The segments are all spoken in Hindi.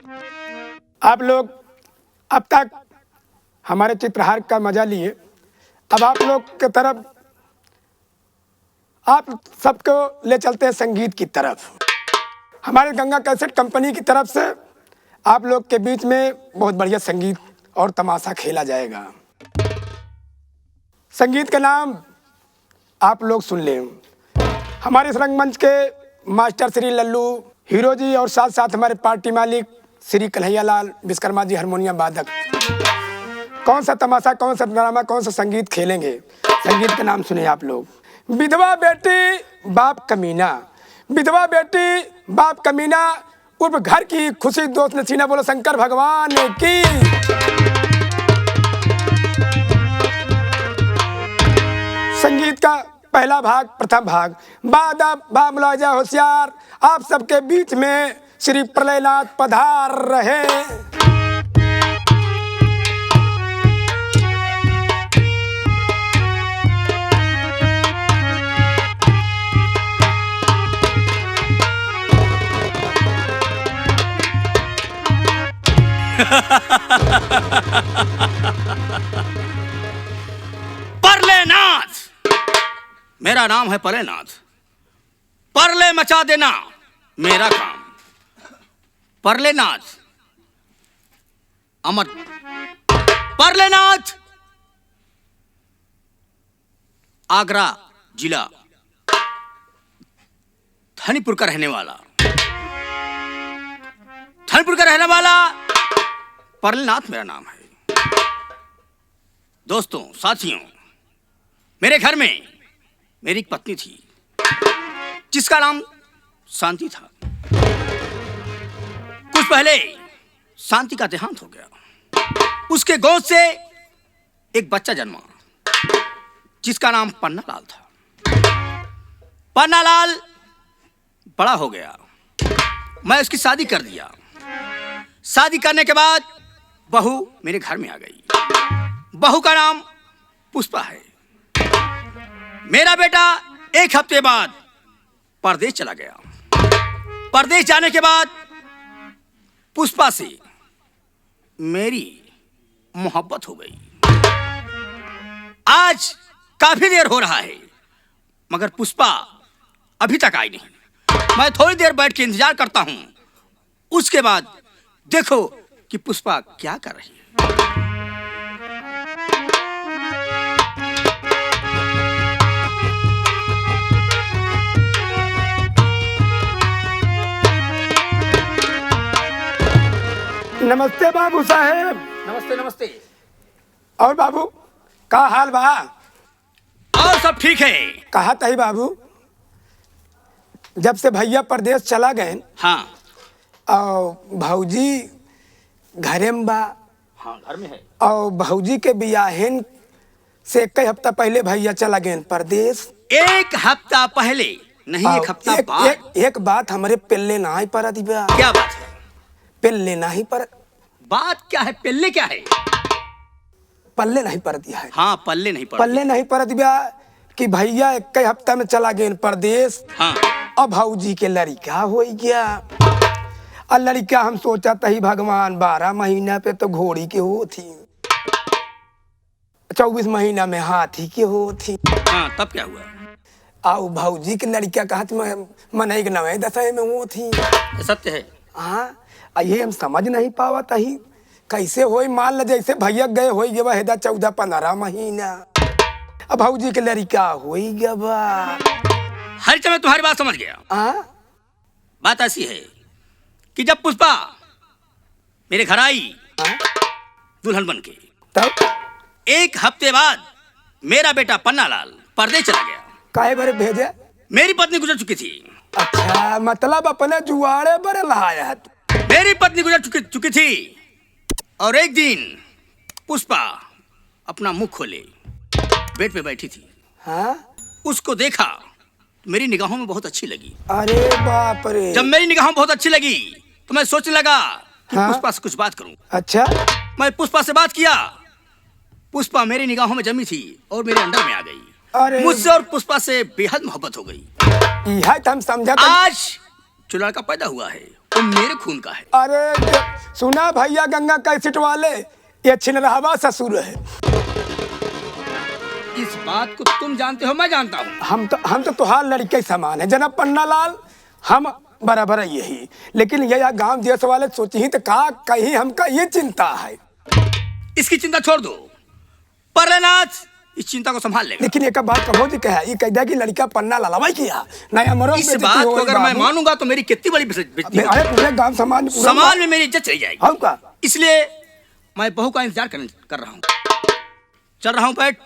आप लोग अब तक हमारे चित्रहार का मजा लिए। अब आप लोग की तरफ आप सबको ले चलते हैं संगीत की तरफ। हमारे गंगा कैसेट कंपनी की तरफ से आप लोग के बीच में बहुत बढ़िया संगीत और तमाशा खेला जाएगा। संगीत का नाम आप लोग सुन लें। हमारे इस रंगमंच के मास्टर श्री लल्लू हीरो जी और साथ साथ हमारे पार्टी मालिक श्री कन्हैया लाल विश्वकर्मा जी हारमोनियम वादक। कौन सा तमाशा, कौन सा ड्रामा, कौन सा संगीत खेलेंगे। संगीत का नाम सुने आप लोग। विधवा बेटी बाप कमीना, विधवा बेटी बाप कमीना उर्फ घर की खुशी दोस्त नसीना। बोलो शंकर भगवान की। संगीत का पहला भाग, प्रथम भाग बा मुलाजा होशियार। आप सबके बीच में श्री प्रलयनाथ पधार रहे। परलेनाथ, मेरा नाम है परलेनाथ। परले मचा देना मेरा काम। परलेनाथ अमर परलेनाथ आगरा जिला धनीपुर का रहने वाला, धनीपुर का रहने वाला परलेनाथ मेरा नाम है। दोस्तों, साथियों, मेरे घर में मेरी एक पत्नी थी जिसका नाम शांति था। कुछ पहले शांति का देहांत हो गया। उसके गोद से एक बच्चा जन्मा जिसका नाम पन्नालाल था। पन्नालाल बड़ा हो गया, मैं उसकी शादी कर दिया। शादी करने के बाद बहू मेरे घर में आ गई। बहू का नाम पुष्पा है। मेरा बेटा एक हफ्ते बाद परदेश चला गया। परदेश जाने के बाद पुष्पा से मेरी मोहब्बत हो गई। आज काफी देर हो रहा है मगर पुष्पा अभी तक आई नहीं। मैं थोड़ी देर बैठ के इंतजार करता हूं। उसके बाद देखो कि पुष्पा क्या कर रही है। नमस्ते बाबू साहेब। नमस्ते नमस्ते। और बाबू का हाल बा? और सब ठीक है। कहा तही बाबू, जब से भैया परदेश चला गए। हाँ और भौजी घरे में बा। हाँ, घर में है। और भौजी के बियाहन से कई हफ्ता पहले भैया चला गए परदेश। एक हफ्ता पहले नहीं, एक हफ्ता बाद। एक बात हमारे पेल्ले ना ही पर दिव्या। क्या बात है? पेल्ले ना ही पर। बात क्या है? पेल्ले क्या है? पल्ले नहीं पर दिया है। हाँ, पल्ले नहीं पर। पल्ले नहीं पर दिव्या कि भैया एक हफ्ता में चला गए परदेश। हाँ। अब भौजी के लड़का हो गया। और लड़का हम सोचा तही भगवान 12 महीना पे तो घोड़ी के हो थी, 24 महीना में हाथी के हो थी। हाँ, तब क्या हुआ? आओ भौजी के लड़का कहत मन एक 9 में वो थी। सत्य है। हाँ, ये हम समझ नहीं पावा तही कैसे होई। मान ल जैसे भैया गए हो गया हेदा 14-15 महीना। अब भौजी के लड़का हो गया बा। हर समय तुम्हारी बात समझ गया। बात ऐसी है कि जब पुष्पा मेरे घर आई दुल्हन बन के, तब एक हफ्ते बाद मेरा बेटा पन्नालाल परदेश चला गया। काहे बारे भेजे? मेरी पत्नी गुजर चुकी थी। अच्छा, मतलब अपने जुआड़े पर लाया है। मेरी पत्नी गुजर चुकी थी और एक दिन पुष्पा अपना मुंह खोले बेड पे बैठी थी। हाँ? उसको देखा, मेरी निगाहों में बहुत अच्छी लगी। अरे बाप रे। जब मेरी निगाहों में बहुत अच्छी लगी तो मैं सोचने लगा कि पुष्पा से कुछ बात करूं। अच्छा। मैं पुष्पा से बात किया। पुष्पा मेरी निगाहों में जमी थी और मेरे अंदर में आ गई। अरे मुझसे और पुष्पा से बेहद मोहब्बत हो गई। यह हम समझा। आज जो लड़का पैदा हुआ है वो मेरे खून का है। अरे सुना भैया गंगा कैसेट वाले, ये छिनरहवा ससुर है। इस बात को तुम जानते हो, मैं जानता हूँ। हम तो तुहार लड़के समान है जनाब पन्ना लाल, हम बराबर यही। लेकिन ये गांव देश वाले सोची तो का कहीं हमका ये चिंता है। इसकी चिंता छोड़ दो, परनाथ इस चिंता को संभाल लेगा। लेकिन एक बात कहो जी कहा ये कह दिया कि लड़का पन्ना लालवाई किया नया मरो। इस बात को अगर मैं मानूंगा तो मेरी कितनी बड़ी बेइज्जती होगी। अरे पूरे गांव समाज में मेरी इज्जत चली जाएगी। हाँ का? इसलिए मैं बहू का इंतजार कर रहा हूँ। चल रहा हूँ बैठ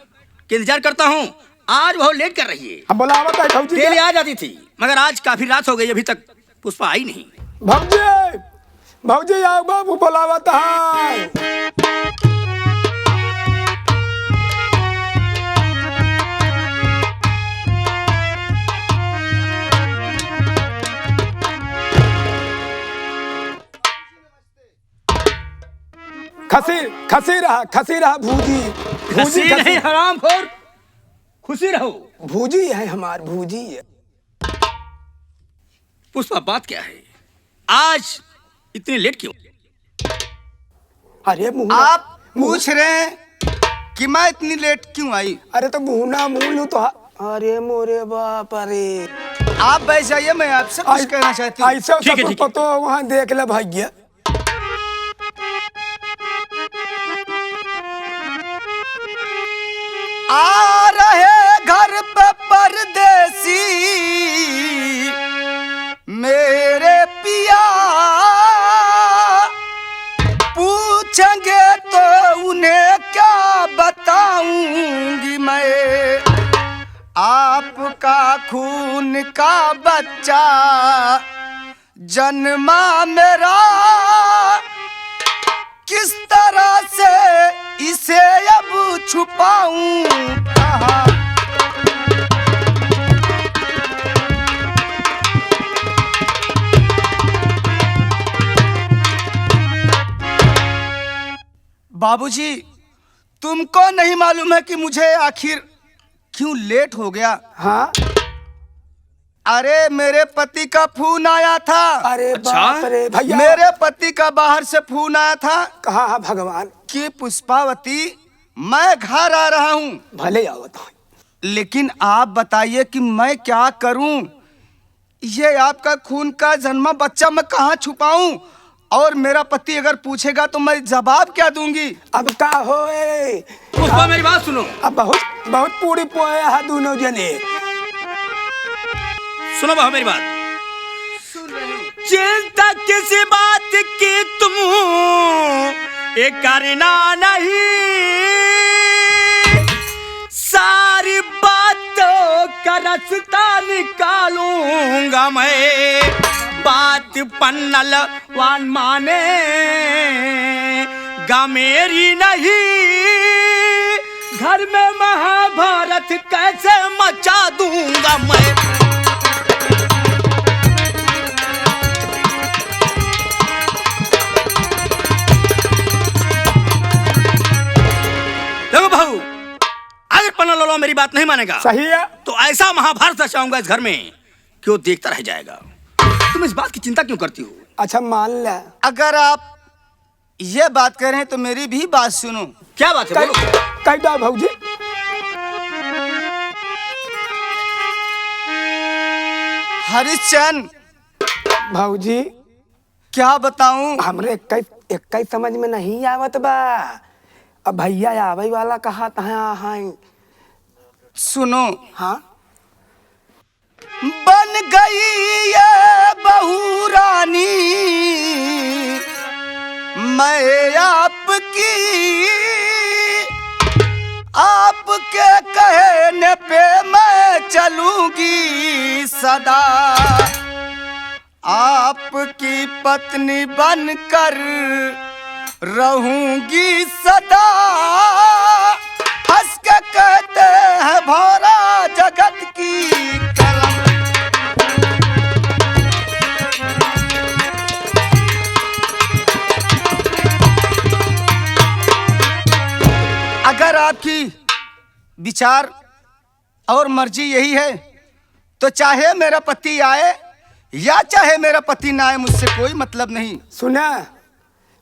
के इंतजार करता हूँ। आज बहुत लेट कर रही है। अब बुलावत है भौजी, डेली आ जाती थी मगर आज काफी रात हो गई, अभी तक पुष्पा आई नहीं। भौजी भौजी आओ बाबू बुलावत है। खसी रहा भूजी। खुशी नहीं हरामखोर, खुशी रहो। भूजी है हमार भूजी है। पुष्पा बात क्या है, आज इतनी लेट क्यों? अरे आप पूछ रहे हैं कि मैं इतनी लेट क्यों आई? अरे तो मुहना मुँह तो अरे मोरे बाप अरे आप बैठ जाइए, मैं आपसे कुछ कहना चाहती हूँ। ऐसा तो वहाँ देख ले भैया। आ रहे घर पे परदेसी मेरे पिया, पूछेंगे तो उन्हें क्या बताऊंगी मैं, आपका खून का बच्चा जन्मा मेरा, किस तरह से इसे अब छुपाऊं कहाँ? बाबूजी, तुमको नहीं मालूम है कि मुझे आखिर क्यों लेट हो गया? हाँ अरे मेरे पति का फोन आया था। अरे अच्छा? बाप रे भैया, मेरे पति का बाहर से फोन आया था कहा है भगवान कि पुष्पावती मैं घर आ रहा हूँ। भले आवत हो। लेकिन आप बताइए कि मैं क्या करूं? ये आपका खून का जन्मा बच्चा मैं कहाँ छुपाऊं? और मेरा पति अगर पूछेगा तो मैं जवाब क्या दूंगी? अब का होए? पुष्पा मेरी बात सुनो। अब बहुत पूरी पोया है दोनों जने। सुनो बहू मेरी बात। चिंता किसी बात की तुम ये करना नहीं, सारी बातों का रास्ता निकालूंगा मैं, बात पन्नल वान माने गा मेरी नहीं, घर में महाभारत कैसे मचा दूंगा मैं। देखो बहू, अगर पन्ना लाला मेरी बात नहीं मानेगा सही है तो ऐसा महाभारत रचाऊंगा इस घर में कि वो देखता रह जाएगा। तुम इस बात की चिंता क्यों करती हो? अच्छा मान ले। अगर आप ये बात कर रहे हैं तो मेरी भी बात सुनो। क्या बात है, बोलो। कैदा भौजी? हरिश्चंद्र भौजी क्या बताऊं? हमरे एक समझ में नहीं आवत बा। अब भैया आवे वाला कहा तहाँ हाई। सुनो। हाँ बन गई ये बहू रानी मैं आपकी, आपके कहने पे मैं चलूंगी सदा, आपकी पत्नी बनकर रहूंगी सदा, हंस के कहते हैं भौरा जगत की कलम। अगर आपकी विचार और मर्जी यही है तो चाहे मेरा पति आए या चाहे मेरा पति ना आए, मुझसे कोई मतलब नहीं। सुना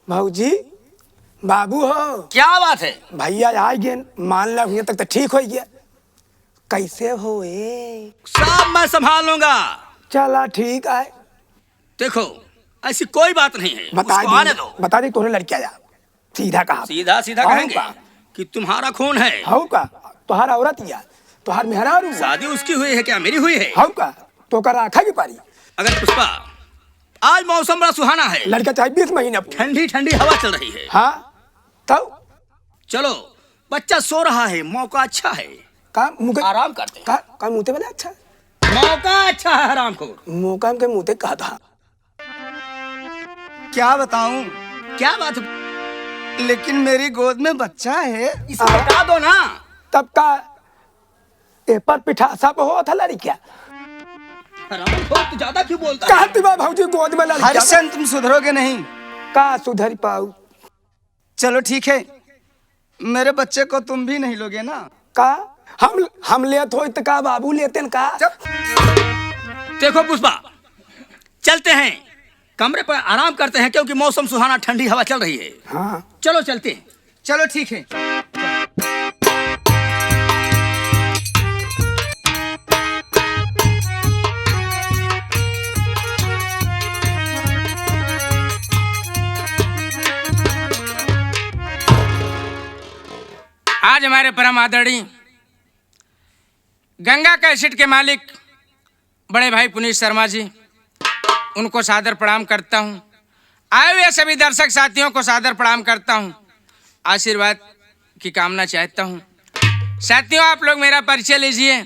भाऊजी, बाबू हो, क्या बात है? भैया आ गए, मान ला हुए तक तो ठीक हो गया। कैसे हो ए? सब मैं संभाल लूंगा। चला ठीक है। देखो ऐसी कोई बात नहीं है, बता उसको आने दो। बता दी तूने लड़किया जा, सीधा कहा। सीधा सीधा हाँ कहेंगे का? कि तुम्हारा खून है। हाउ का? तुहार औरत या तुहार मेहरारू? शादी उसकी हुई है क्या मेरी हुई है? हाउ का? तो कर रखा की पारी। अगर पुष्पा आज मौसम बड़ा सुहाना है, लड़का चाहे 20 महीने ठंडी ठंडी हवा चल रही है। हाँ तो चलो बच्चा सो रहा है, मौका अच्छा है, का मुँह आराम करते हैं। का मुँहते वाला अच्छा मौका अच्छा है आराम को। मौका के मुँहते कहा था। क्या बताऊं, क्या बात है? लेकिन मेरी गोद में बच्चा है। इसे बता दो ना। तब का ए पर पिठासा पे हो था लड़किया। आराम को तो ज्यादा क्यों बोलता है? कहती बा भाऊजी गोद में लड़किया। हरिशन तुम सुधरोगे नहीं। का सुधर पाऊ? चलो ठीक है, मेरे बच्चे को तुम भी नहीं लोगे ना? का हम लेत हो तो का बाबू लेते न का? देखो पुष्पा, चलते हैं कमरे पर आराम करते हैं, क्योंकि मौसम सुहाना, ठंडी हवा चल रही है। हाँ चलो चलते हैं। चलो ठीक है। आज हमारे परम आदरणीय गंगा कैसेट के मालिक बड़े भाई पुनीत शर्मा जी, उनको सादर प्रणाम करता हूं। आए हुए सभी दर्शक साथियों को सादर प्रणाम करता हूं, आशीर्वाद की कामना चाहता हूं। साथियों, आप लोग मेरा परिचय लीजिए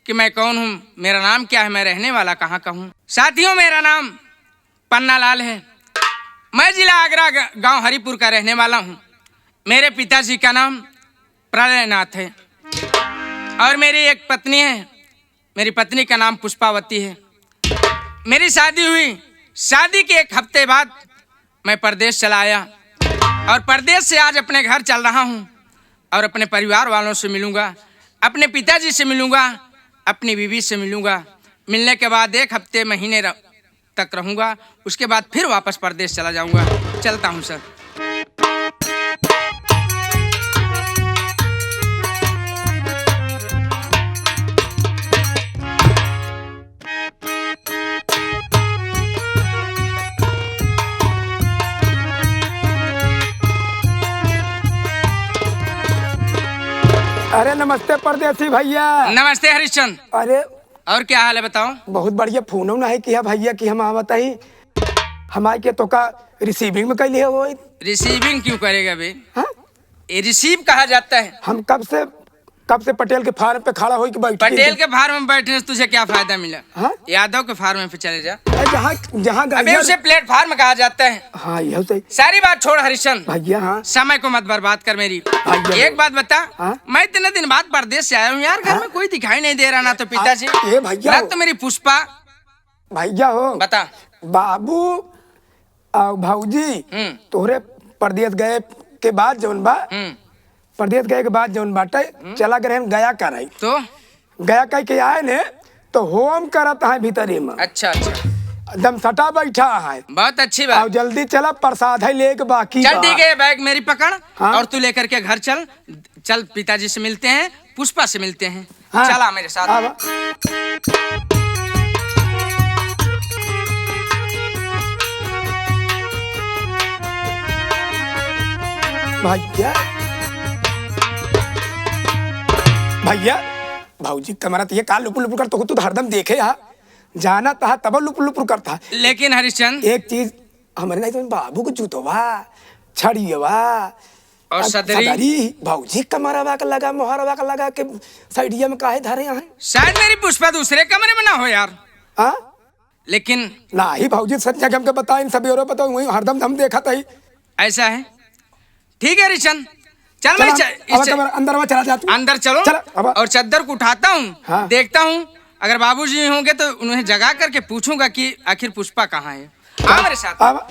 कि मैं कौन हूं, मेरा नाम क्या है, मैं रहने वाला कहाँ का हूं। साथियों, मेरा नाम पन्ना लाल है। मैं जिला आगरा गांव हरिपुर का रहने वाला हूं। मेरे पिताजी का नाम प्रलयनाथ है और मेरी एक पत्नी है। मेरी पत्नी का नाम पुष्पावती है। मेरी शादी हुई, शादी के एक हफ्ते बाद मैं परदेश चला आया और परदेश से आज अपने घर चल रहा हूँ और अपने परिवार वालों से मिलूँगा, अपने पिताजी से मिलूँगा, अपनी बीवी से मिलूँगा। मिलने के बाद एक हफ्ते महीने तक रहूँगा, उसके बाद फिर वापस परदेश चला जाऊँगा। चलता हूँ सर। अरे नमस्ते परदेसी भैया। नमस्ते हरिश्चंद्र। अरे और क्या हाल है बताओ? बहुत बढ़िया फोन ना है किया भैया कि हम आवत ही हमारे के तो का रिसीविंग में कैली है वो। रिसीविंग क्यों करेगा बे? हाँ? ये रिसीव कहा जाता है। हम कब से पटेल के फार्म पे खड़ा हो के बैठे। पटेल के फार्म में बैठने से तुझे क्या फायदा मिला? हाँ? यादव के फार्म पे चले जा। जहाँ अबे उसे प्लेटफार्म कहा जाता है। हाँ यह सही सारी बात छोड़ हरिश्चंद्र, भैया। हाँ समय को मत बर्बाद कर मेरी। भैया। एक बात बता, हाँ? मैं इतने दिन बाद परदेश से आया हूँ यार, घर में कोई दिखाई नहीं दे रहा, ना तो पिताजी ये भैया ना हो। तो मेरी पुष्पा। भैया हो बता। बाबू और भाऊजी तोहरे परदेश गए के बाद जौन बा, परदेश गए के बाद जौन बाटे चला गए हम गया कर रही तो गया कह के आए ने तो होम करत है भीतरी में। अच्छा अच्छा, एकदम सटा बैठा है। बहुत अच्छी और बात। जल्दी चला, प्रसाद है लेके बाकी चल बा। ठीक है, बैग मेरी पकड़। हाँ? और तू लेकर के घर चल। चल पिताजी से मिलते हैं, पुष्पा से मिलते हैं। हाँ? चला मेरे साथ। आवा। भैया भैया भाऊजी कमरा ये का लुपुर लुपुर कर तो हरदम देखे हा जाना था तब लुपुर लुपुर करता। लेकिन हरिश्चंद्र एक चीज हमारे नहीं तो बाबू को जूतोवा छड़ियवा और सदरी भाऊजी कमरा का लगा मोहरवा का लगा के साइडिया में काहे धरे हैं। शायद मेरी पुष्पा दूसरे कमरे में ना हो यार। हाँ लेकिन ना ही भाऊजी सच जगह हमको बता इन सभी और बताओ वही हरदम हम देखा था ही। ऐसा है, ठीक है हरिश्चंद्र, चल मैं अंदर में चला जाता हूँ। अंदर चलो चल, अब। और चद्दर को उठाता हूँ। हाँ। देखता हूँ अगर बाबूजी होंगे तो उन्हें जगा करके पूछूंगा कि आखिर पुष्पा कहाँ है। आ मेरे साथ। अब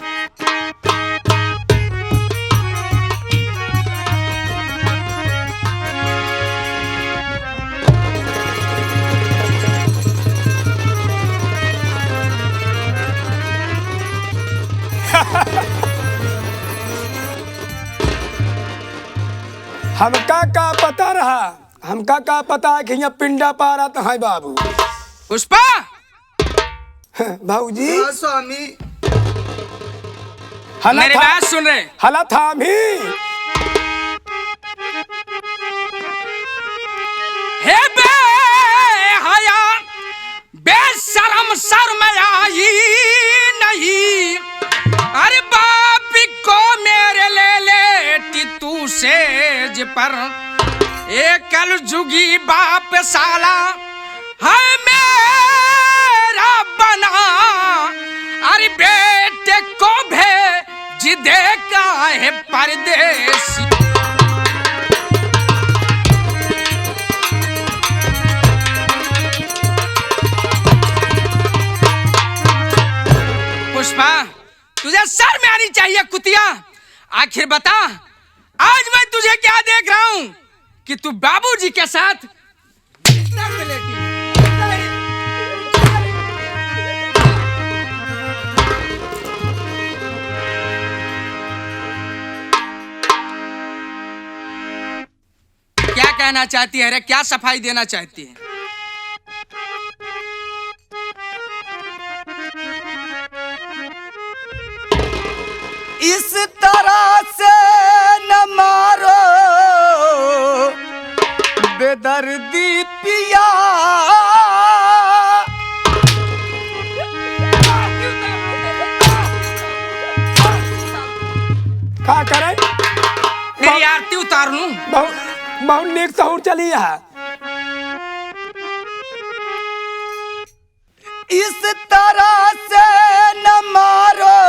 हमका का पता रहा, हमका का पता है कि यहाँ पिंडा पारा तो है बाबू। पुष्पा, भाऊजी हाँ स्वामी। मेरी बात सुन रहे? हला थामी। हे बे हया बेशरम शर्मयाई नहीं, अरे बाप को मेरे ले लेटी तू सेज पर, एक कल जुगी बाप साला है मेरा बना, अरे बेटे को भेज दे का है परदेसी। पुष्पा, तुझे शर्म में आनी चाहिए कुतिया। आखिर बता, आज मैं तुझे क्या देख रहा हूं कि तू बाबूजी के साथ बिस्तर पे लेटी है। क्या कहना चाहती है रे? क्या सफाई देना चाहती है? इस तरह से न मारो बेदर्दी पिया, का करे? तेरी आरती उतार लूं? बहुत नेक सहूर चली है। इस तरह से न मारो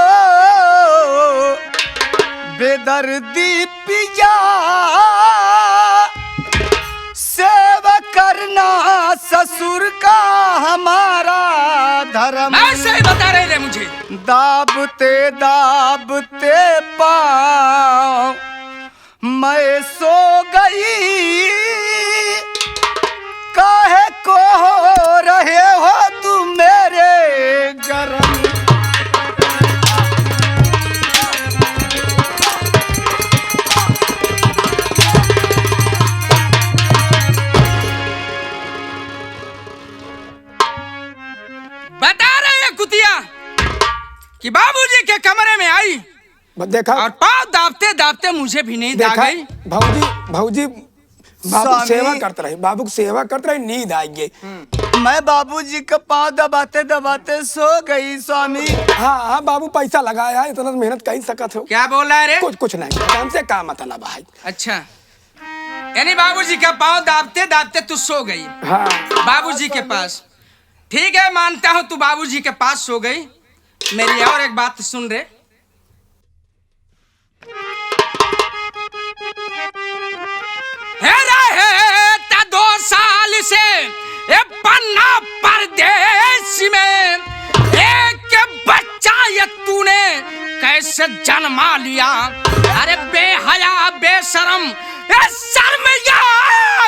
बेदर्दी पिया, सेवा करना ससुर का हमारा धर्म। ऐसे ही बता रहे थे मुझे। दाबते दाबते पाँव मैं सो गई, काहे को हो रहे हो तुम मेरे गरम। बता रहे हैं कुतिया कि बाबूजी के कमरे में आई देखा और पाँव दाबते दाबते मुझे भी नींद आ गई। भाऊजी भाऊजी बाबू की सेवा करते रहे, बाबू की सेवा करते रहे, नींद आई गई। मैं बाबूजी का पाँव दबाते दबाते सो गई स्वामी। हाँ हाँ बाबू पैसा लगाया है, इतना मेहनत कर ही सकत हो। क्या बोल रहा है रे? कुछ नहीं, काम से का मतलब है। अच्छा, यानी बाबूजी का पाँव दाबते दाबते तू सो गई। हाँ बाबूजी के पास। ठीक है, मानता हूँ तू बाबूजी के पास सो गई। मेरी और एक बात सुन रे। रहता 2 साल से ये पन्ना परदेश में, एक बच्चा ये तूने कैसे जन्मा लिया? अरे बेहया बेशरम, ये शर्म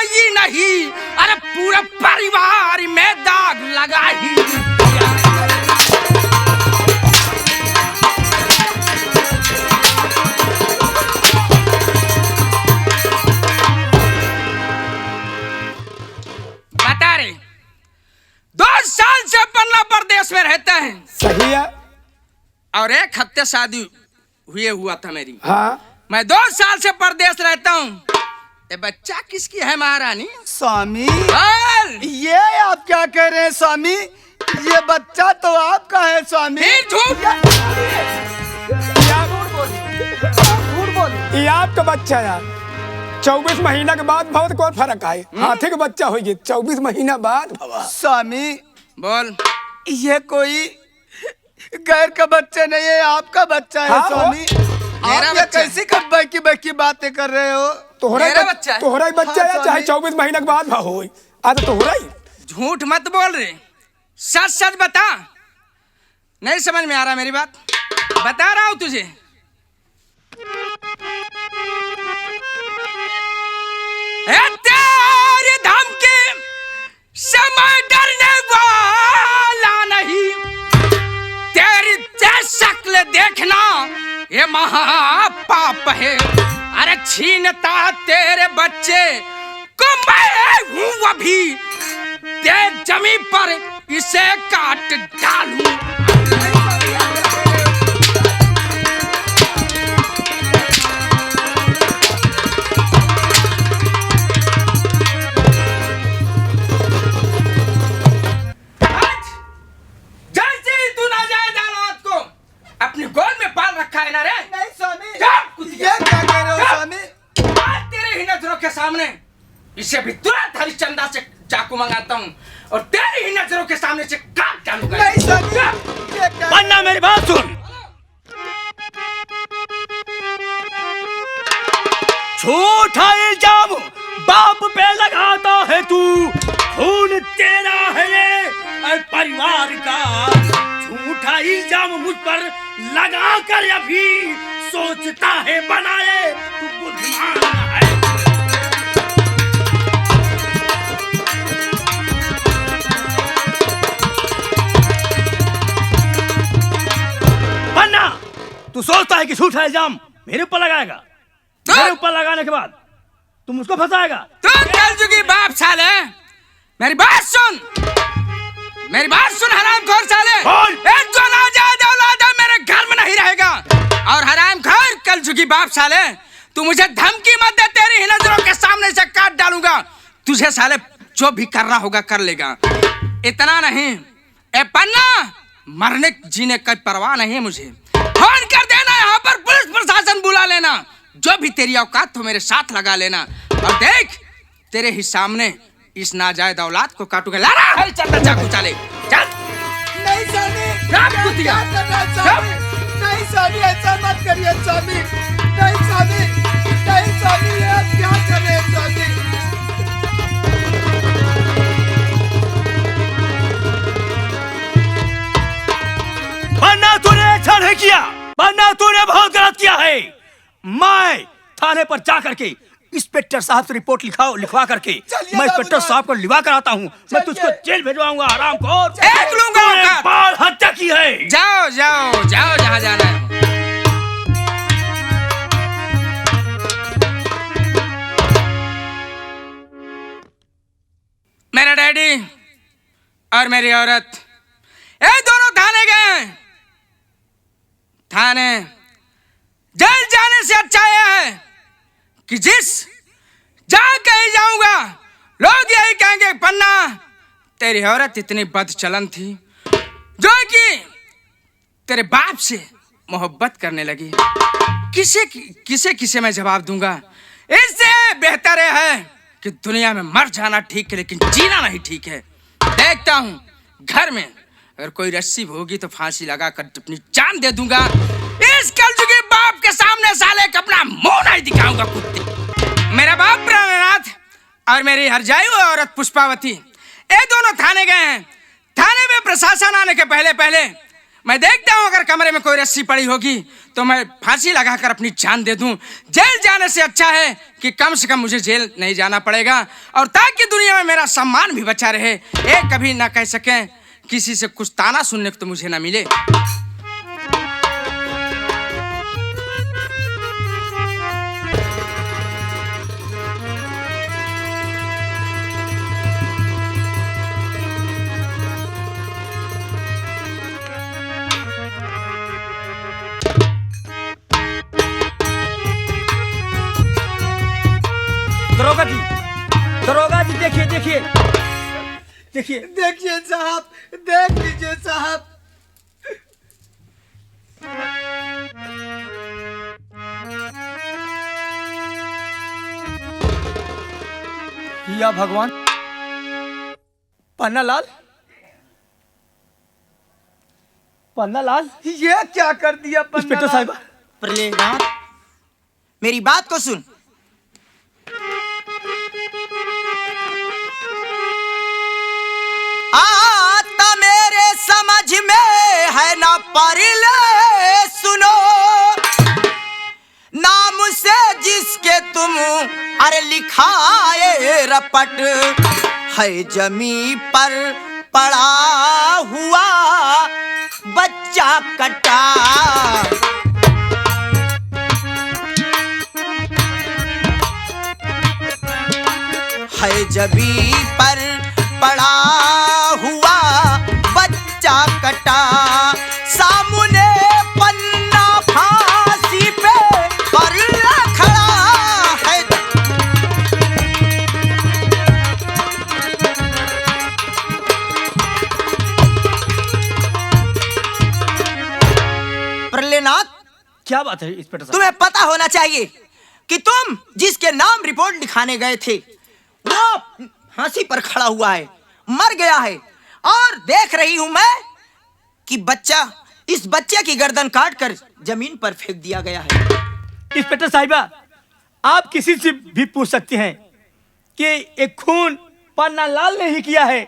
ही नहीं, अरे पूरे परिवार में दाग लगा ही दिया। बता रहे, 2 साल से पन्ना प्रदेश में रहता है। सही है। और 1 हफ्ते शादी हुआ था मेरी। हाँ मैं 2 साल से परदेश रहता हूँ। ये बच्चा किसकी है महारानी? स्वामी बोल। ये आप क्या कह रहे हैं स्वामी? ये बच्चा तो आपका है स्वामी। फिर झूठ। ये आपका बच्चा यार, 24 महीना के बाद बहुत कोई फर्क आए। हाथी का बच्चा हो गया 24 महीना बाद। स्वामी बोल। ये कोई गैर का बच्चा नहीं है, आपका बच्चा है हाँ, स्वामी। मेरा आप ये बच्चा। कैसी कब्बा की बातें कर रहे हो? मेरा बच्चा है। तोहरा ही बच्चा हाँ, है, चाहे स्वामी। 24 महीना के बाद हो। आज तोहरा ही। झूठ मत बोल रहे, सच सच बता। नहीं समझ में आ रहा मेरी बात? बता रहा हूं तुझे। तेरी धमकी से मैं डरने वाला नहीं। तेरी शक्ल देखना ये महापाप है। अरे छीनता तेरे बच्चे को मैं हूँ अभी, तेज जमीन पर इसे काट डालूं। अपनी गोद में पाल रखा है ना रे? नहीं स्वामी, ये क्या कह रहे हो स्वामी? आज तेरे ही नजरों के सामने इसे भी तुरंत हरिश्चंद्र से चाकू मंगाता हूँ और तेरी ही नजरों के सामने से काट डालूंगा। नहीं स्वामी, ये क्या? पन्ना मेरी बात सुन। झूठा इल्जाम बाप पे लगाता है तू, खून तेरा है ये और परिवार का। झूठा इल्जाम मुझ पर लगा कर अभी सोचता है बनाए तू बुद्धिमान है। पन्ना, तू सोचता है कि झूठा इल्जाम मेरे ऊपर लगाएगा, मेरे ऊपर लगाने के बाद तुम उसको फंसाएगा। तू कलजुगी बाप साले, मेरी बात सुन, मेरी बात सुन हरामखोर साले। एक जो नाजायज औलाद है मेरे घर में नहीं रहेगा। और हरामखोर कलजुगी बाप साले, तू मुझे धमकी मत दे, तेरी ही नजरों के सामने से काट डालूंगा। तुझे साले जो भी करना होगा कर लेगा। इतना नहीं, ए पन्ना, मरने जीने का परवाह नहीं है मुझे। फोन कर देना, यहाँ पर पुलिस प्रशासन बुला लेना, जो भी तेरी औकात हो मेरे साथ लगा लेना। और देख, तेरे ही सामने इस नाजायज औलाद को काटूंगा। ला रहा है, चल चाकू चले, चल। नहीं स्वामी, कुतिया, क्या कर रहे हैं स्वामी? नहीं स्वामी, ऐसा मत करिए स्वामी। नहीं स्वामी, नहीं स्वामी, ये आप क्या कर रहे हैं स्वामी? पन्ना, तूने अच्छा नहीं किया। पन्ना, तूने बहुत गलत किया है। मैं थाने पर जा करके इंस्पेक्टर साहब से रिपोर्ट लिखवा करके मैं इंस्पेक्टर साहब को लिवा कर आता हूँ। मैं तुझको जेल भेजवाऊंगा हरामखोर। देख लूंगा औकात। बाल हत्या की है। जाओ जाओ जाओ जहाँ जाना है। मेरा डैडी और मेरी औरत ये दोनों थाने गए हैं। थाने जेल जाने से अच्छा यह है कि जिस जहाँ कहीं जाऊंगा लोग यही कहेंगे, पन्ना तेरी औरत इतनी बदचलन थी जो कि तेरे बाप से मोहब्बत करने लगी। किसे किसे मैं जवाब दूंगा? इससे बेहतर है कि दुनिया में मर जाना ठीक है लेकिन जीना नहीं ठीक है। देखता हूँ घर में अगर कोई रस्सी होगी तो फांसी लगाकर अपनी जान दे दूंगा। इस कलजुगी बाप के सामने साले का अपना मुंह नहीं दिखाऊंगा कुत्ते। मेरा बाप प्राणनाथ और मेरी हरजाई औरत पुष्पावती ये दोनों थाने गए हैं। थाने में प्रशासन आने के पहले मैं देखता हूँ अगर कमरे में कोई रस्सी पड़ी होगी तो मैं फांसी लगाकर अपनी जान दे दूं। जेल जाने से अच्छा है कि कम से कम मुझे जेल नहीं जाना पड़ेगा और ताकि दुनिया में मेरा सम्मान भी बचा रहे। एक कभी ना कह सके किसी से कुछ ताना सुनने को तो मुझे ना मिले। दरोगा जी देखिए देखिए देखिए देखिए साहब, देख लीजिए साहब। या भगवान, पन्नालाल, पन्नालाल, ये क्या कर दिया इंस्पेक्टर साहब? प्रलेनाथ, मेरी बात को सुन। आता मेरे समझ में है ना परिले सुनो, नाम से जिसके तुम अरे लिखाए रपट है, जमी पर पड़ा हुआ बच्चा कटा। जबी पर पड़ा हुआ बच्चा कटा, सामने पन्ना फांसी पे पर खड़ा है। प्रलेनाथ, क्या बात है इंस्पेक्टर साहब? तुम्हें पता होना चाहिए कि तुम जिसके नाम रिपोर्ट लिखाने गए थे वो फांसी पर खड़ा हुआ है, मर गया है, और देख रही हूं मैं कि इस बच्चे की गर्दन काटकर जमीन पर फेंक दिया गया है। इंस्पेक्टर साहिबा, आप किसी से भी पूछ सकते हैं कि एक खून पन्नालाल ने ही किया है।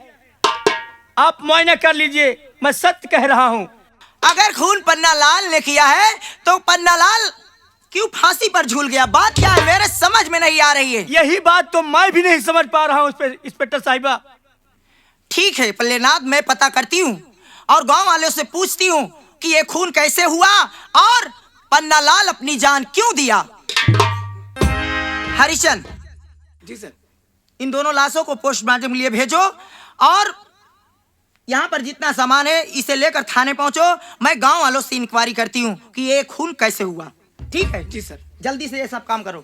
आप मुआयना कर लीजिए, मैं सत्य कह रहा हूं। अगर खून पन्नालाल ने किया है तो पन्नालाल क्यों फांसी पर झूल गया? बात क्या है, मेरे समझ में नहीं आ रही है। यही बात तो मैं भी नहीं समझ पा रहा हूं इंस्पेक्टर साहिबा। ठीक है प्रलेनाथ, मैं पता करती हूँ और गांव वालों से पूछती हूँ कि ये खून कैसे हुआ और पन्नालाल अपनी जान क्यों दिया। हरिचंद जी सर। इन दोनों लाशों को पोस्टमार्टम के लिए भेजो और यहाँ पर जितना सामान है इसे लेकर थाने पहुंचो। मैं गांव वालों से इंक्वायरी करती हूँ कि ये खून कैसे हुआ। ठीक है जी सर। जल्दी से ये सब काम करो।